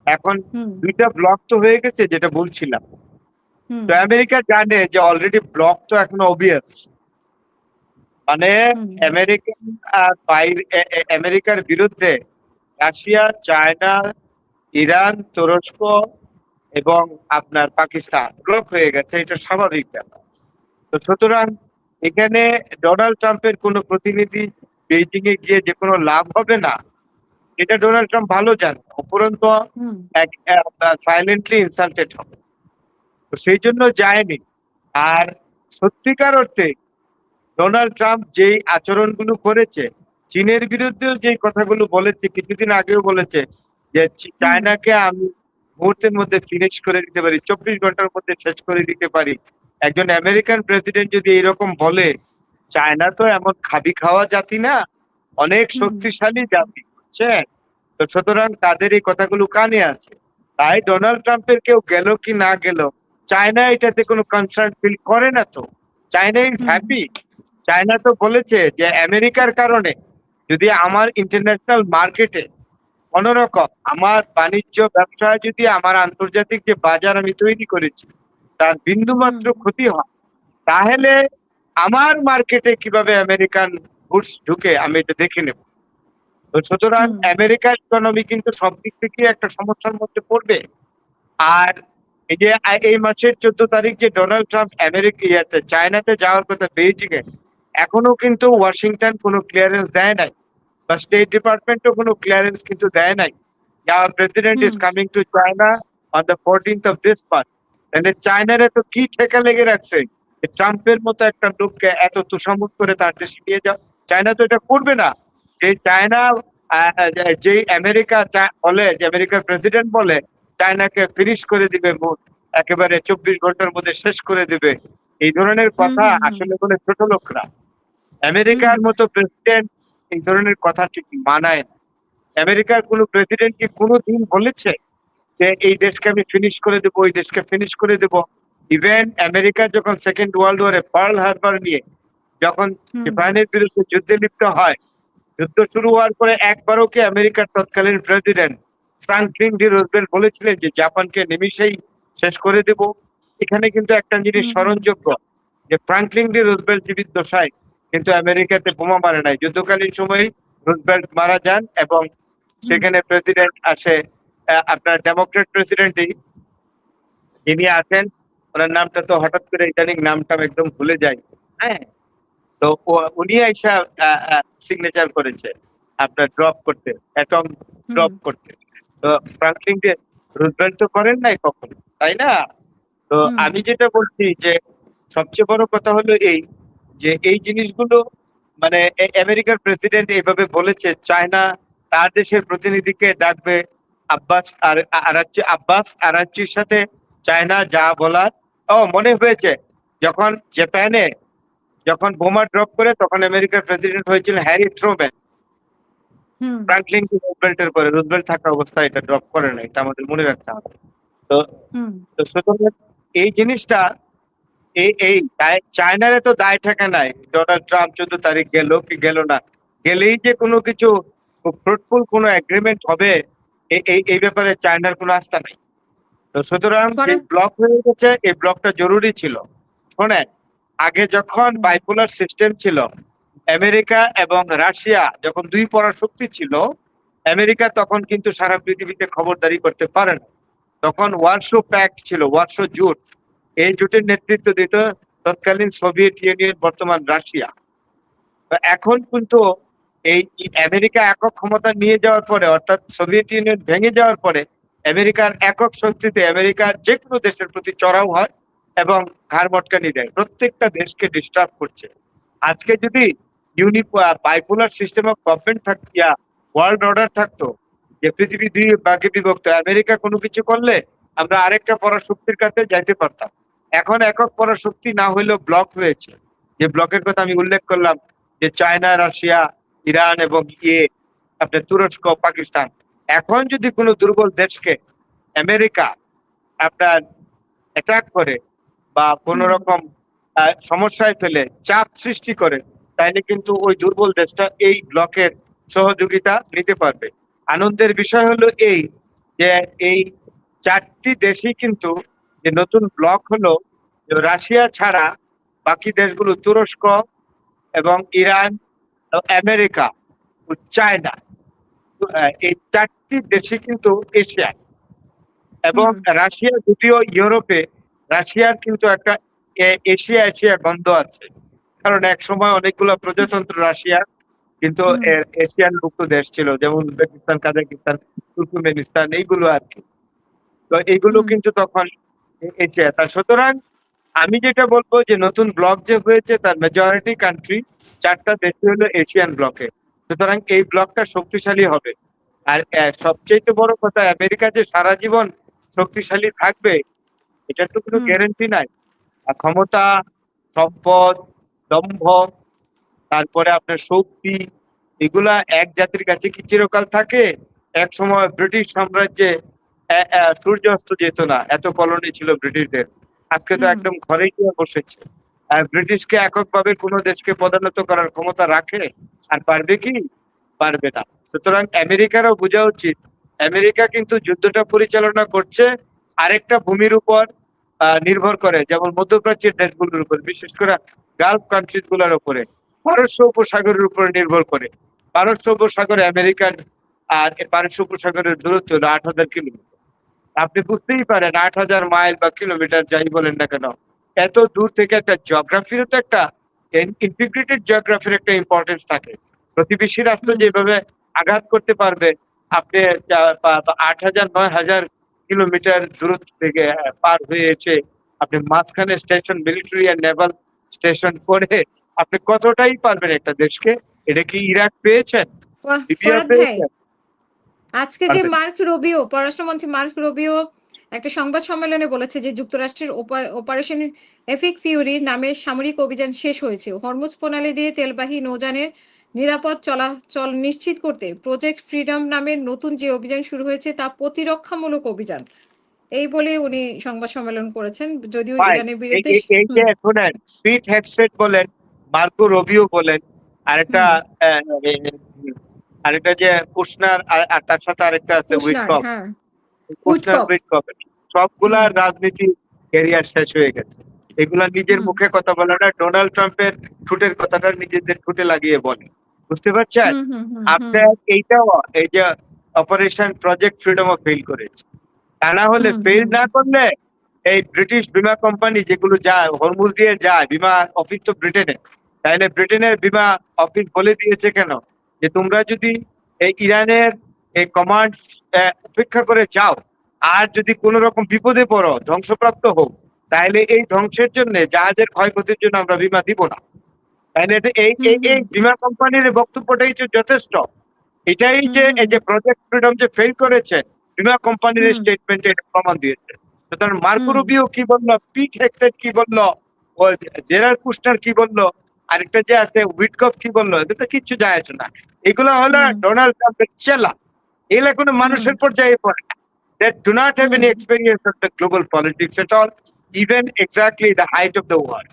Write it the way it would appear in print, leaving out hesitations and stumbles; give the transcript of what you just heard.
এখন হুম, দুইটা ব্লক তো হয়ে গেছে, যেটা বলছিলাম। হুম, তো আমেরিকা জানে যে অলরেডি ব্লক তো এখন অবভিয়াস, মানে হুম, আমেরিকান বাইরে আমেরিকার বিরুদ্ধে রাশিয়া, চায়না, ইরান, তুরস্ক এবং আপনার পাকিস্তান ব্লক হয়ে গেছে, এটা স্বাভাবিক ব্যাপার। তো সুতরাং এখানে ডোনাল্ড ট্রাম্পের কোনো প্রতিনিধি বেইজিং এ গিয়ে যে কোনো লাভ হবে না, এটা ডোনাল্ড ট্রাম্প ভালো জানে। উপরন্ত হুম, সাইলেন্টলি ইনসাল্টেড হবে, তো সেই জন্য যায়নি। আর সত্যিকার অর্থে ডোনাল্ড ট্রাম্প যেই আচরণগুলো করেছে, চীনের বিরুদ্ধেও যেই কথাগুলো বলেছে, কিছুদিন আগেও বলেছে যে হুম, চায়নাকে আমি মুহূর্তের মধ্যে ফিনিশ করে দিতে পারি, 24 ঘন্টার মধ্যে শেষ করে দিতে পারি। একজন আমেরিকান প্রেসিডেন্ট যদি এরকম বলে, চায়না তো এমন খাবি খাওয়া জাতি না, অনেক হুম, শক্তিশালী জাতি, বুঝছেন? তো সুতরাং তাদের এই কথাগুলো কানে আছে। তাই ডোনাল্ড ট্রাম্পের কেউ গেল কি না গেল, চায়না এটাতে কোনো কনসার্ন ফিল করে না। তো China is hmm, happy. China তো বলেছে যে আমেরিকার কারণে যদি আমার ইন্টারন্যাশনাল মার্কেটে কোনোরকম আমার বাণিজ্য ব্যবসায় যদি আমার আন্তর্জাতিক যে বাজার আমি তৈরি করেছি তার হুম, বিন্দুমাত্র ক্ষতি হয়, তাহলে আমার মার্কেটে কিভাবে আমেরিকান গুডস ঢুকে আমি এটা দেখে নেব। তো সুতরাং হুম, আমেরিকার ইকোনমি কিন্তু সব দিক থেকে একটা সমস্যার মধ্যে পড়বে। আর এই যে এই মাসের 14 তারিখ যে ডোনাল্ড ট্রাম্প আমেরিকা চায়নাতে যাওয়ার কথা, বেইজিং এ, এখনো কিন্তু ওয়াশিংটন কোনো ক্লিয়ারেন্স দেয় নাই, বা স্টেট ডিপার্টমেন্টও কোনো ক্লিয়ারেন্স কিন্তু দেয় নাই। Our president is hmm, coming to China on the 14th of this month. তাহলে চায়নার এত কি ঠেকা লেগে রাখছে যে ট্রাম্পের মতো একটা লোককে এত তোষামোদ করে তার দেশে নিয়ে যাও? চায়না তো এটা করবে না। যে চায়না যে আমেরিকা বলে, যে আমেরিকার প্রেসিডেন্ট বলে চায়নাকে ফিনিশ করে দিবে, একেবারে 24 ঘন্টার মধ্যে শেষ করে দিবে, এই ধরনের হুম, কথা হুম, হুম, আসলে বলে ছোট লোকরা। হুম, আমেরিকার মতো প্রেসিডেন্ট এই ধরনের কথা ঠিক মানায় না। আমেরিকার কোন প্রেসিডেন্ট কি কোনোদিন বলেছে যে এই দেশকে আমি ফিনিশ করে দেবো, ওই দেশকে ফিনিশ করে দেবো? ইভেন আমেরিকা যখন সেকেন্ড ওয়ার্ল্ড ওয়ারে পার্ল হারবার নিয়ে যখন হুম, জাপানের বিরুদ্ধে যুদ্ধে লিপ্ত হয়, যুদ্ধ শুরু হওয়ার পরে একবারও কি আমেরিকার তৎকালীন প্রেসিডেন্ট ফ্রাঙ্কলিন ডি রুজভেল্ট বলেছিলেন যে জাপানকে নিমিষেই শেষ করে দেব? এখানে কিন্তু একটা জিনিস হুম, হুম, স্মরণযোগ্য, যে ফ্রাঙ্কলিন ডি রুজভেল্ট জীবিত দশায় কিন্তু আমেরিকাতে বোমা মারে নাই, যুদ্ধকালীন সময়ে রুজভেল্ট মারা যান এবং হুম, সেখানে প্রেসিডেন্ট আসে আপনার ডেমোক্রেট প্রেসিডেন্টই যিনি আছেন, ওনার নামটা তো হঠাৎ করে ইদানিং নামটা একদম ভুলে যাই। হ্যাঁ, তো উনি আইসা সিগনেচার করেছে আপনার ড্রপ করতে, অ্যাটম হুম, ড্রপ করতে। তো ফ্রাঙ্কলিন ডি রুজভেল্ট তো করেন নাই কখনো, তাই না? তো হুম, আমি যেটা বলছি যে সবচেয়ে বড় কথা হলো এই, যে এই জিনিসগুলো মানে আমেরিকার প্রেসিডেন্ট এইভাবে বলেছে চায়না তার দেশের প্রতিনিধিকে ডাকবে, আব্বাস আরাকচির সাথে চায়না যা বলার। ও মনে হয়েছে, যখন জাপানে যখন বোমা ড্রপ করে তখন আমেরিকার প্রেসিডেন্ট হয়েছিল হ্যারি ট্রুম্যান, হুম, ফ্রাঙ্কলিন ডি রুজভেল্টের পরে। রুজভেল্ট থাকা অবস্থায় এটা ড্রপ করে না, এটা আমাদের মনে রাখতে হবে। তো হুম, তো সুতরাং এই জিনিসটা এই চায়নার তো দায় থাকে নাই ডোনাল্ড ট্রাম্প 14 তারিখ গেল কি গেল না, গেলেই যে কোনো কিছু ফ্রুটফুল কোনো এগ্রিমেন্ট হবে, এই ব্যাপারে চায়নার কোনো আস্থা নাই। তো সুতরাং যে ফরেন ব্লক হয়ে গেছে, এই ব্লকটা জরুরি ছিল। শোনেন, আগে যখন হুম, বাইপোলার সিস্টেম ছিল, আমেরিকা এবং রাশিয়া যখন দুই পরাশক্তি ছিল, আমেরিকা তখন কিন্তু সারা পৃথিবীতে খবরদারি করতে পারে না। তখন ওয়ারশো প্যাক্ট ছিল, ওয়ারশো জোট। এই জোটের নেতৃত্ব দিত তৎকালীন সোভিয়েত ইউনিয়ন, বর্তমান রাশিয়া। তো এখন কিন্তু এই আমেরিকা একক ক্ষমতা নিয়ে যাওয়ার পরে, অর্থাৎ সোভিয়েত ইউনিয়ন ভেঙে যাওয়ার পরে, আমেরিকার একক শক্তিতে আমেরিকা যে কোনো দেশের প্রতি চড়াও হয় এবং ঘাড় মটকানি দেয়, প্রত্যেকটা দেশকে ডিস্টার্ব করছে। আজকে যদি বাইপোলার সিস্টেম অফ গভর্নমেন্ট থাকতো, ওয়ার্ল্ড অর্ডার থাকতো, যে পৃথিবী দুই ভাগে বিভক্ত, আমেরিকা কোনো কিছু করলে আমরা আরেকটা পরাশক্তির কাছে যাইতে পারতাম। এখন একক পরাশক্তি না হইলেও ব্লক হয়েছে, যে ব্লকের কথা আমি উল্লেখ করলাম, যে চায়না, রাশিয়া, ইরান এবং আপনার তুরস্ক, পাকিস্তান। এখন যদি কোনো দুর্বল দেশকে আমেরিকা আপনার অ্যাটাক করে বা কোন হুম, রকম সমস্যায় ফেলে চাপ সৃষ্টি করে, তাইলে কিন্তু ওই দুর্বল দেশটা এই ব্লকের সহযোগিতা নিতে পারবে। আনন্দের বিষয় হলো এই, যে এই 4টি দেশই কিন্তু যে নতুন ব্লক হলো, যে রাশিয়া ছাড়া বাকি দেশগুলো তুরস্ক এবং ইরান, আমেরিকা ও চায়না, এই 4টি দেশই কিন্তু এশিয়া, এবং হুম, রাশিয়া যদিও ইউরোপে, রাশিয়ার কিন্তু একটা এশিয়া এশিয়া গন্ধ আছে। কারণ এক সময় অনেকগুলো প্রজাতন্ত্র রাশিয়া কিন্তু হুম, এশিয়ান মুক্ত দেশ ছিল, যেমন উজবেকিস্তান, কাজাকিস্তান, তুর্কমেনিস্তান, এইগুলো আর কি। তো এইগুলো হুম, কিন্তু তখন এশিয়া। তা সুতরাং আমি যেটা বলবো যে নতুন ব্লক যে হয়েছে তার মেজরিটি কান্ট্রি 4টা দেশই হলো এশিয়ান ব্লকে। সুতরাং এই ব্লকটা শক্তিশালী হবে। আর সবচেয়ে বড় কথা, আমেরিকা যে সারা জীবন শক্তিশালী থাকবে এটার তো কোনো হুম, গ্যারান্টি নাই। আর ক্ষমতা, সম্পদ, দম্ভ, তারপরে আপনার শক্তি, এগুলা এক জাতির কাছে কি চিরকাল থাকে? এক সময় ব্রিটিশ সাম্রাজ্যে সূর্য অস্ত যেত না, এত কলোনি ছিল ব্রিটিশদের। আজকে তো হুম, একদম ঘরে গিয়ে বসেছে। ব্রিটিশকে এককভাবে কোনো দেশকে পদানত করার ক্ষমতা রাখে? আর পারবে কি? পারবে না। সুতরাং আমেরিকারও বোঝা উচিত, আমেরিকা কিন্তু যুদ্ধটা পরিচালনা করছে আরেকটা ভূমির উপর নির্ভর করে, যেমন মধ্যপ্রাচ্যের দেশগুলোর উপর, বিশেষ করে গালফ কান্ট্রিজ গুলোর উপরে, পারস্য উপসাগরের উপর নির্ভর করে। পারস্য উপসাগরে আমেরিকার আর পারস্য উপসাগরের দূরত্ব হলো 8,000 কিলোমিটার। আপনি বুঝতেই পারেন 8,000 মাইল বা কিলোমিটার যাই বলেন না কেন, এত দূর থেকে একটা জিওগ্রাফিরও তো একটা ইন্টিগ্রেটেড জিওগ্রাফির একটা ইম্পর্টেন্স থাকে। প্রতিবেশী রাষ্ট্র হুম, যেভাবে আঘাত করতে পারবে, আপনি 8,000 9,000 কিলোমিটার দূরত্ব থেকে পার হয়ে এসে আপনি মাঝখানে স্টেশন, মিলিটারি আর নেভাল স্টেশন করে আপনি কতটাই পারবেন একটা দেশকে? এটা কি ইরাক পেয়েছেন? লিবিয়া ফরহাদ ভাই, পেয়েছেন? আজকে যে পারবেন না। মার্ক রুবিও, পররাষ্ট্রমন্ত্রী মার্ক রুবিও একটা সংবাদ সম্মেলনে বলেছে যে যুক্তরাষ্ট্রের অপারেশন এপিক ফিউরি নামের সামরিক অভিযান শেষ হয়েছে। হরমুজ প্রণালী দিয়ে তেলবাহী নৌযানের নিরাপদ চলাচল নিশ্চিত করতে প্রজেক্ট ফ্রিডম নামের নতুন যে অভিযান শুরু হয়েছে তা প্রতিরক্ষামূলক অভিযান। এই বলে উনি সংবাদ সম্মেলন করেছেন। যদিও ফাইন। ইরানের এই বিরুদ্ধে এই এই যে হুম, শোনেন, পিট হেগসেট বলেন, মার্কো রবিও বলেন, আরেকটা হুম, আহ, আরেকটা যে কুশনার, আর তার সাথে আরেকটা আছে কুশনার, উইটকফ। হ্যাঁ, কুশনার, উডকপ, উইটকফ, সবগুলার হুম, রাজনীতি ক্যারিয়ার শেষ হয়ে গেছে। এগুলা নিজের হুম, মুখে কথা বলে না, ডোনাল্ড ট্রাম্পের ঠোঁটের কথাটা নিজেদের ঠোঁটে লাগিয়ে বলে। বুঝতে পারছেন? হুম, হুম, হুম, হুম, আপনার এইটাও, এই যে অপারেশন প্রজেক্ট ফ্রিডমও ফেল করেছে। তা না হলে, হুম, ফেল হুম, না করলে এই ব্রিটিশ বিমা কোম্পানি যেগুলো যায় হরমুজ দিয়ে যায়, বিমা অফিস তো ব্রিটেনে, তাইলে ব্রিটেনের বিমা অফিস বলে দিয়েছে কেন যে তোমরা যদি এই ইরানের এই কমান্ড উপেক্ষা করে যাও, আর যদি কোন রকম বিপদে পড়ো, ধ্বংসপ্রাপ্ত হোক, তাহলে এই ধ্বংসের জন্য, জাহাজের ক্ষয়ক্ষতির জন্য আমরা বিমা দিব না। তাহলে এটা এই হুম, এই হুম, এই বিমা কোম্পানির বক্তব্যটাই যে যথেষ্ট। এটাই হুম, যে হুম, এই যে প্রজেক্ট ফ্রিডম যে ফেল করেছে, বিমা কোম্পানির হুম, স্টেটমেন্টে এটা প্রমাণ দিয়েছে। সুতরাং মার্কো হুম, রুবিও কি বললো, পিট হেগসেট কি বললো, ও জেরার্ড কুশনার কি বললো, আরেকটা যে আছে উইটকফ কি বললো, এটা তো কিচ্ছু যায় আসে না। এগুলো হলো হুম, ডোনাল্ড ট্রাম্পের চেলা। এগুলা কোনো হুম, মানুষের পর্যায়ে পড়ে না। They do not have hmm, any experience of the global politics at all, even exactly the height of the war.